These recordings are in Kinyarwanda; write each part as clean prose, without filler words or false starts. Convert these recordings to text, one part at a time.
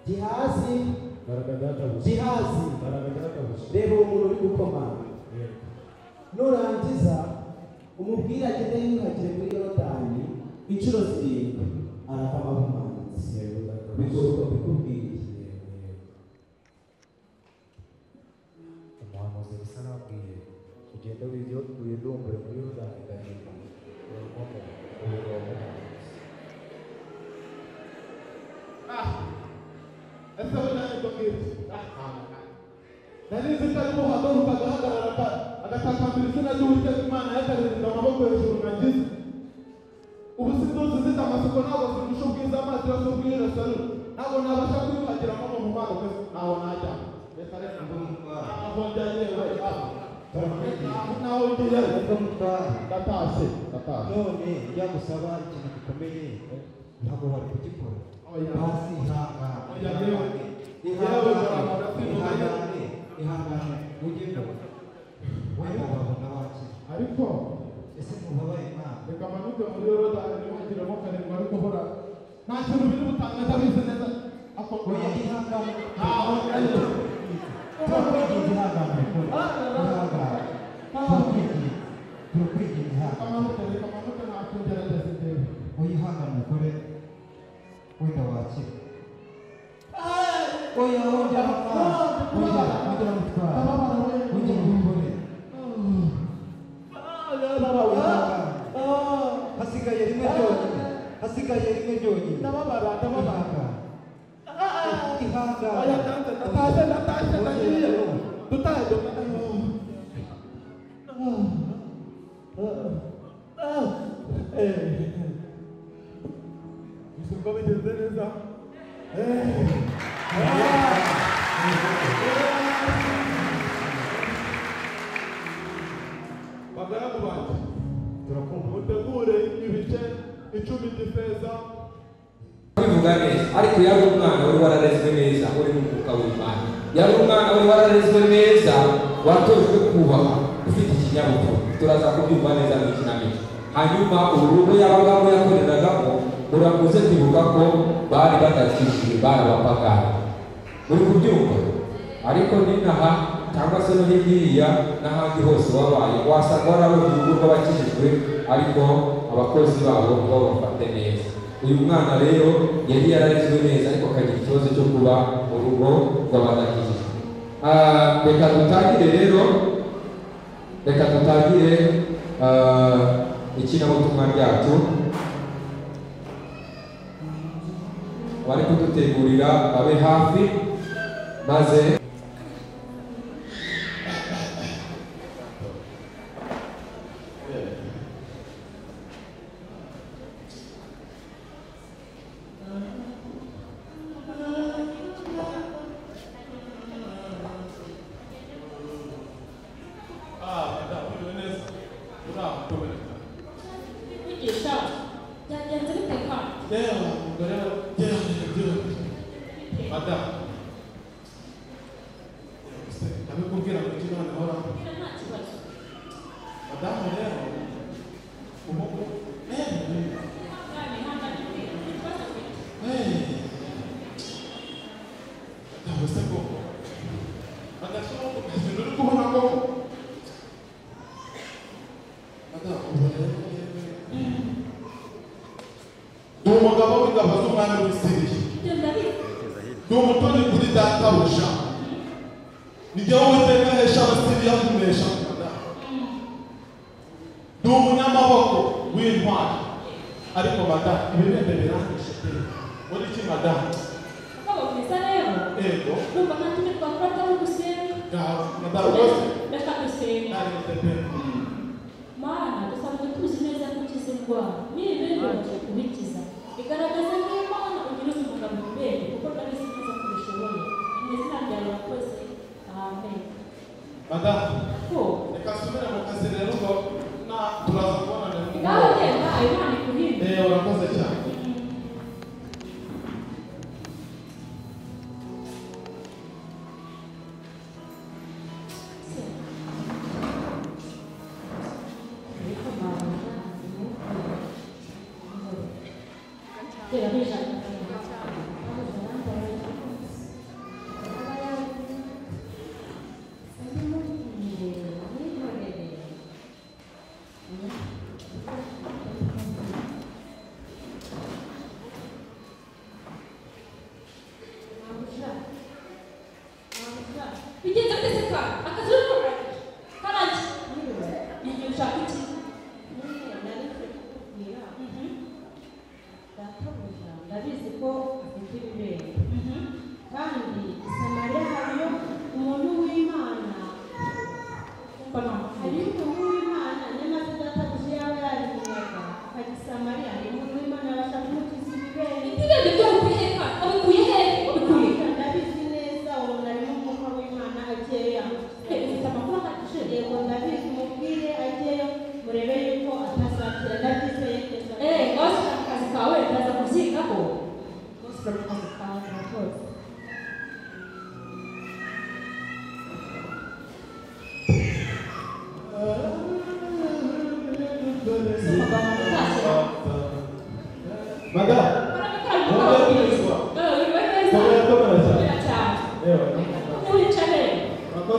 Gihazi Gihazi reba umuntu uri gukomanga nurangiza umubwira agende yihagire muri Yorodani inshuro 7 arakama abamanzi bigoruka bikubwira umuhanuzi bisa nabwiye ugenda widumbure muri Yorodani ugahinda ese wenda ndokirwa nari zitari muhaguruka agahagarara agatakambira izina ry'Uwiteka Imana yakaririnda amaboko hejuru nagize ubu sinduzi zita amasoko ntabwo zirusha ubwiza amazi yose ubw'i Yerusalemu ntabwo nabasha kwiyuhagiramo mu mubano kwese ntaho najya reka reka aho njyaye naho ngiye ndatashe none ujya gusaba ikintu gikomeye ntabwo wari kugikora hasi ihangane ugenda wenda wabona wakira ariko ese mubabaye Imana reka manuke muri Yorodani ntiwagiremo karindwi ariko hora nta kintu biri butanga ndabizi neza oya ihangane ntaho njyaye ihangane turakwigira kamanuke nta kungerageza imbere oya ihangane mukore wenda wakira oya wongera wongera mutwara wongera umugore hasigaye rimwe ryonyine ndababara ihangane natashe ndagiye dutahe isoko bigenze neza bagaragu banjye mutegure ibice 10 by'ifeza bivuga neza ariko yari umwana wari wararezwe neza uri mu mwuka w'Imana yari umwana wari wararezwe neza watojwe kubaha ufite ikinyabupfura turaza kubyumva neza mu kinamico hanyuma urugo yabagamo yakoreragamo muramuze kwibuka ko bari badakishije bari abapagani muri kubyumva ariko ninaha cyangwa se no hiriya n'ahandi hose wabaye wasanga warabonye urugo rw'abakijijwe ariko abakozi babo ngo bafate neza uyu mwana rero yari yararezwe neza ariko akagira ikibazo cyo kuba mu rugo rw'abadakijijwe reka dutangire ikinyabutumwa ryacu bari kudutegurira babe hafi maze umugabo w'ingabo z'umwami w'Isirayeli ni umutoni kuri databuja nijye Uwiteka ahesha Abasiriya kunesha ni umunyamaboko w'intwari ariko madamu ibirembe birandishe pe muri iki madamu Bisa rero ego numva nta kimwe twakora atari ugusenga madamu rwose reka dusenga narinze pe Mana dusanzwe tuzi neza ko ukiza indwara niba ibirenge kubikiza bigaragaza ko Imana ugira ubumuga mu bwenge kuko ndabizi neza ko ubishoboye mu izina ryawe urakoze amen madamu ko reka nsubire mu kazi rero ubwo turaza kubonana ngaho genda Imana ikuhinde urakoze cyane Tera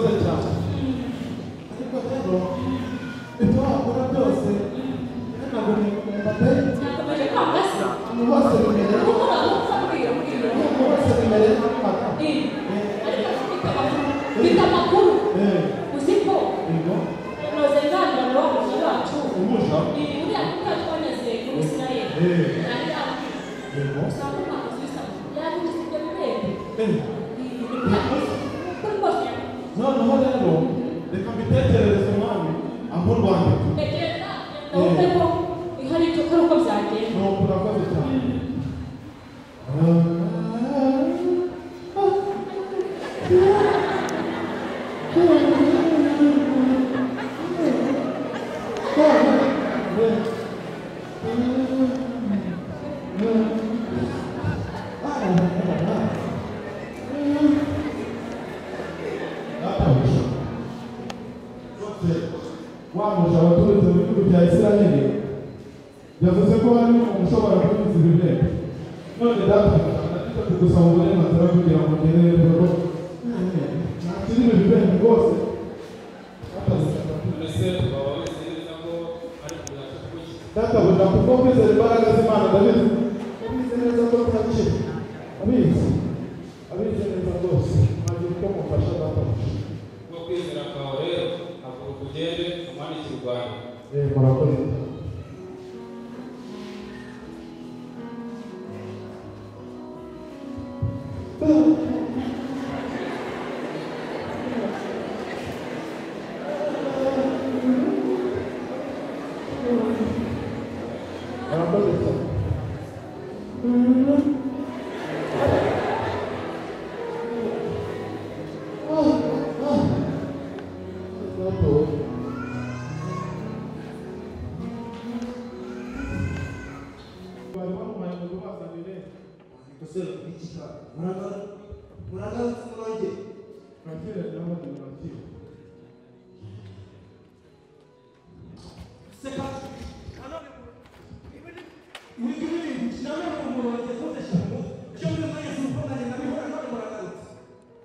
urakoze cyane ariko rero ibyo wakora byose ntabwo nakomeje kwanga se abantu bose bimereye kuko namusa mbwira abantu bose bimereye nk'amata mfite amakuru uzi ko yego noze nganira na bamuji bacu umusha uriya kuko twanyuze muri Isirayeli nari yego usanga umwana uzisa yabigize ibyo bibere noneho rero reka mbitekerereze umwami aho rwandika tekereza ndabona ko ihari icyo kari uko byagenda nuko urakoze cyane wamuja abaturutse mu gihugu cya Isirayeli yavuze ko hari umuntu ushobora kunyuza ibirego none data ndetse tugusaba uburenganzira kugira ngo ngerererweho nakiri ibirego rwose databuja kuko kwizera imbaraga z'Imana ndabizi abizi neza ko ntakiri abizi neza rwose ntagira uko mufasha databuja no kwizera kwawe rero haguruka ugende umwandikire u Rwanda murakoze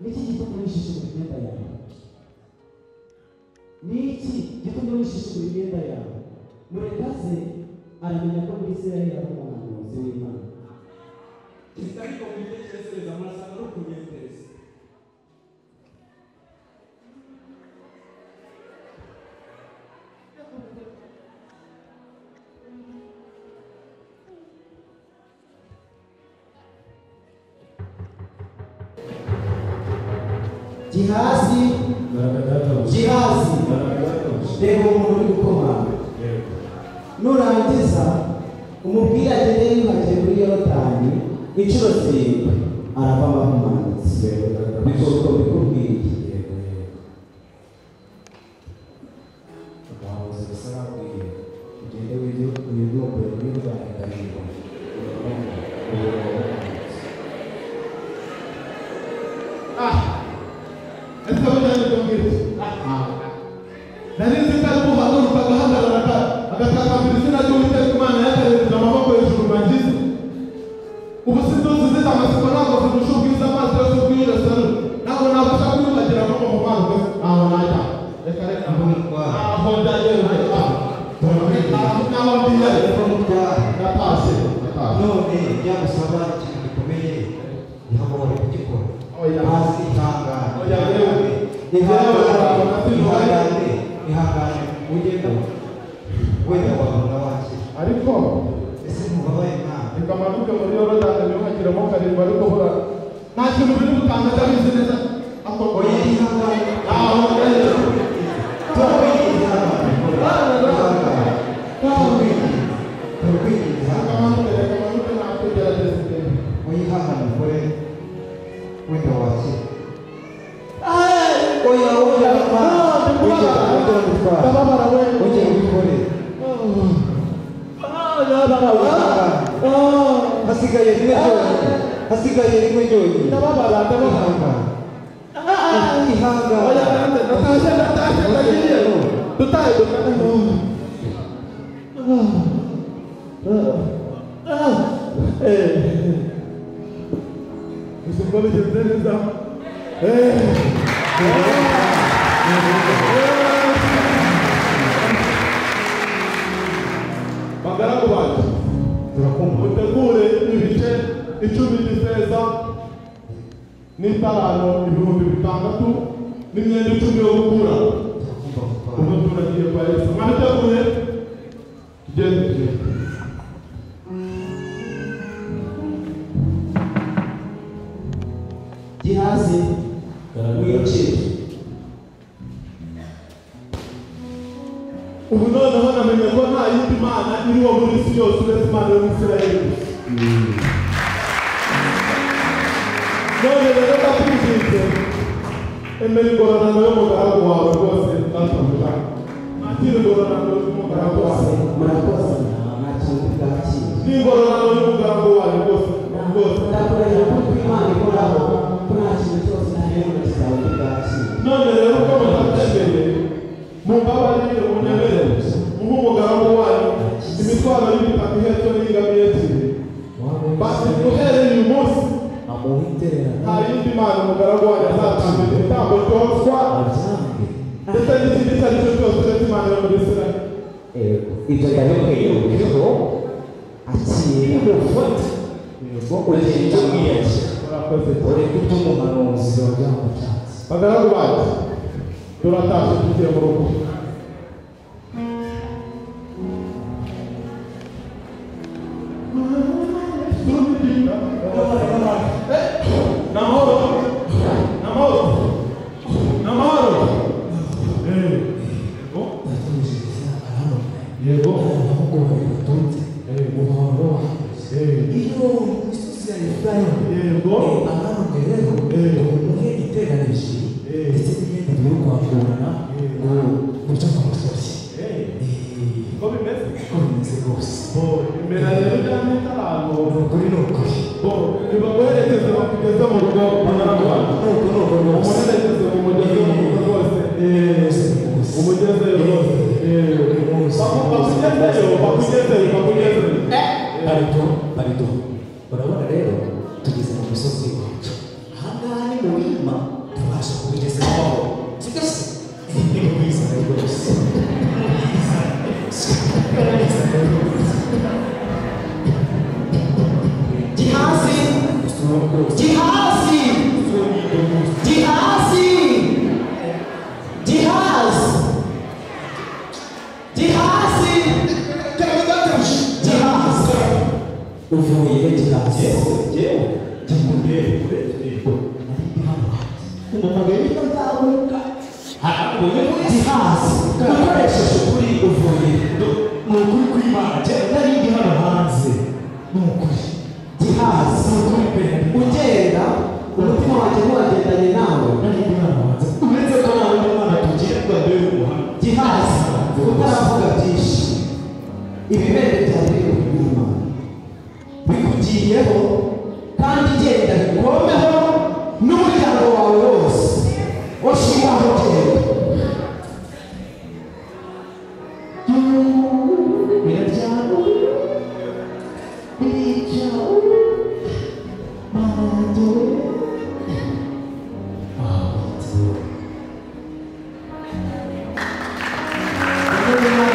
Niki gitumye wishishimura imyenda yawe? Niki gitumye wishishimura imyenda yawe? Murekaze aramenya ko muri Isirayeli hari umuhanuzi w'Imana. Ariko mu bitekerezo murasanga no kunyendereza. Gihazi, reba umuntu uri gukomanga. Nurangiza umubwire agende yiyuhagiye muri Yorodani inshuro 7 aravamo ahumanutse. Bikorwa bikubwiye. Abahoze basabwiye ugende wiyuhagiye muri Yorodani. nari nzi ko ari guhaguruka agahagarara agatakambira izina ry'Uwiteka Imana yakarereza amaboko hejuru bangize ubu sinduzi zita amatsiko ntabwo zirusha ubwiza amazi yose bw'irasaro ntabwo nabasha kwiyuhagira no mu mazi ntaho najya reka reka ntaho ndayewe ntaho ndiye natashye none byagusaba ikintu gikomeye ntihabore kugikora hasi ihangane ugenda wenda wabona wakira ariko ese ntubabaye mwana reka amanuke muri Yorodani ntihagiremo karindwi ariko hura nta kintu biri gutanga ndabizi neza oya ihangane aho hasigaye rimwe ryonyine ndababara ihangane natashe ndagiye dutaye uko bigenze neza bagaragu bacu mutegure ibice 10 by'ifeza n'itarano 6,000 n'imyenda 10 yo gukura ubu turagiye kwa Yesu mwabiteguye tugende Gihazi w'igiciro. ubu noneho namenye ko nta yindi mana iriho muri isi yose uretse Imana yo mu Isirayeli. None rero ndakwinginze emera ingororano y'umugaragu wawe rwose databuja nakira ingororano y'umugaragu wawe Murakoze nta kintu bwakira. n'ingororano y'umugaragu wawe rwose Ndakurahira ko Imana ikoraho ko nta kintu cyose ntaheruka kizaba bwakira. none rero uko mutabyemeye mumbabarire munyemere nk'umugaragu wayo imitwaro y'ibitaka ihetse n'ingamiye ebyiri basi uhereye uyu munsi nta yindi mana umugaragu wayo azatanga igitambo cyoswa ndetse n'ikindi icyo ari cyo cyose uretse Imana yo muri Isirayeli. Ibyo yabibwiye uburyo akiri umufata ugiye icyo mwiyakira uri gutuma umuhanuzi wabyamucanze. Bagaragu bacu turatashye tugiye mu rugo. Namahoro yego nibaguherekeze bakugeze mu rugo umugezeyo rwose bakugezeyo Parido urabona rero tugeze mu misozi iwacu ahangaha ni mu bima tubasha kubigeza amahoro sibyo se ni mwiza rwose Gihazi uvuye Gihazi ukoresheje ukuri uvuye ni ukuri kw'Imana nari ndi hano hanze ni ukuri Gihazi ugenda umutima wanjye ntiwagendanye nawe nari ndi hano hanze uretse ko nawe n'Imana tugira rwanda y'umuhanda Gihazi utaravuga byinshi ibibere byari biri ku Imana bikugiyeho kandi genda bikomeho n'umuryango wawe wose washyiraho genda birajyana biricaho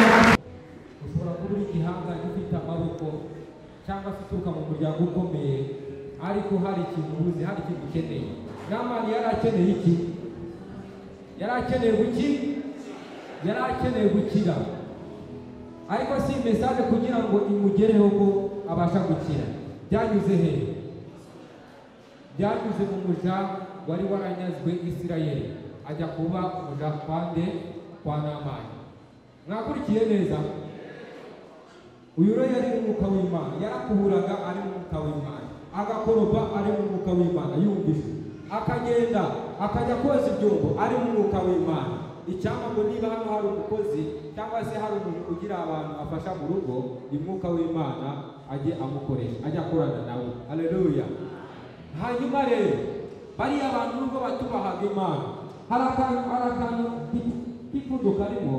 ushobora kuba uri igihangange ufite amaboko cyangwa se uturuka mu muryango ukomeye ariko hari ikintu ubuze, hari ikintu ukeneye. Namani yari akeneye iki? Yari akeneye guki? Yari akeneye gukira, ariko si mesaje kugira ngo imugereho ngo abasha gukira. Byanyuze he? Byanyuze mu muja wari waranyazwe Isirayeli ajya kuba umuja kwande kwa Namani. Mwakurikiye neza? Uyu rero yari umwuka w'Imana, yarakuburaga ari mu mwuka w'Imana, agakoroba ari mu mwuka w'Imana, yumvise akagenda akajya koza ibyombo ari mu mwuka w'Imana. Icyampa ngo niba hano hari umukozi cyangwa se hari umuntu ugira abantu afasha mu rugo, umwuka w'Imana ajye amukoresha, ajye akorana nawe. Haleluya. Hanyuma rero bariya abantu nubwo batubahaga Imana, hari akantu k'ifundo karimo.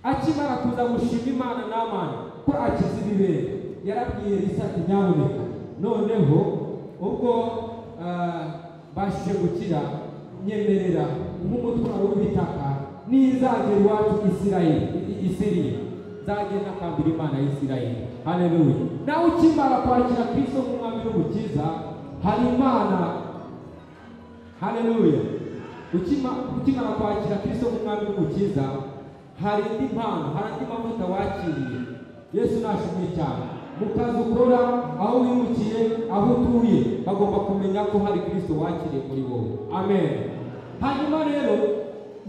Akimara kuza gushima Imana Namani ko akiza ibibere, yarabwiye Elisa ati nyabuneka noneho ubwo bashije gukira nyemerera nk'umutwaro w'ibitaka n'izagera iwacu Isirayeli zagenda kambira Imana ya Isirayeli. Haleluya. Nawe ukimara kwakira Kristo nk'umwami n'umukiza, hari Imana. Haleluya. Ukimara kwakira Kristo nk'umwami n'umukiza, hari indi mpano, hari andi mavuta wakiriye. Yesu nashimye cyane. Mu kazi ukora, aho wimukiye, aho utuye, bagomba kumenya ko hari Kristo wakiriye muri wowe. Amen. Hanyuma rero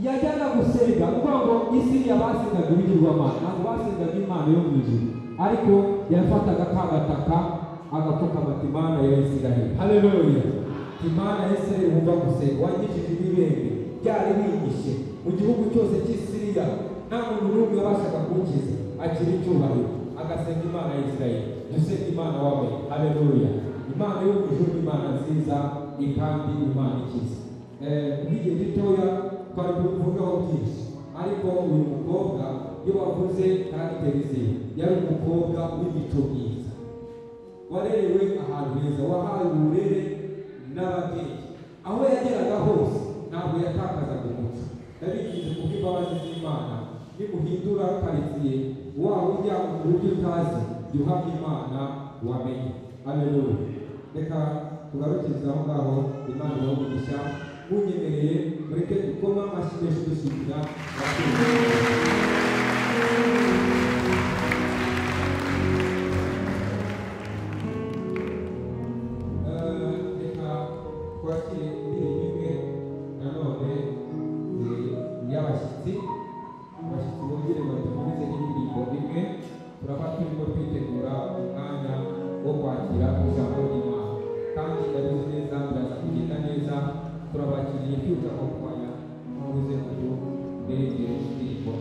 yajyaga gusenga, kuko ngo isi yabasengaga ibigirwamana, ntabwo basengaga Imana yo mu ijuru, ariko yafataga kagataka agapfukama ati Imana ya Isirayeli. Haleluya. Imana ya Isirayeli wumva gusenga, wangishije ibibembe byari binyishe mu gihugu cyose cy'Isiriya, nta muntu n'umwe wabashaga kuwukiza, akira icyubahiro agasenga Imana ya Isirayeli. Dusenga Imana wawe. Haleluya. Imana yo mu ijuru, Imana nziza kandi Imana ikiza. Igihe gitoya twari kuvugaho byinshi, ariko uyu mukobwa iyo wavuze karagiteri ze, yari umukobwa w'imico myiza, warerewe ahantu heza, wahawe uburere n'ababyeyi. Aho yageraga hose ntabwo yatakazaga umuco. Yabigize kubw'imbabazi z'Imana, nimuhindura karitsiye waba ujya mu buryo utazi, jya uhamya Imana wamenye. Haleluya. Reka tugarukirize aho ngaho. Imana ibahe munyemereye mureke dukoma amashyi menshi dushimira reka twakire indirimbo imwe nanone y'abashyitsi. Abashyitsi bongere badukomeze n'indirimbo imwe. Turaba turimo twitegura umwanya wo kwakira ijambo ry'Imana, kandi ndabizi neza biraza kugenda neza. Turabakiriye kwita ku kwaya muze ngo mbere indirimbo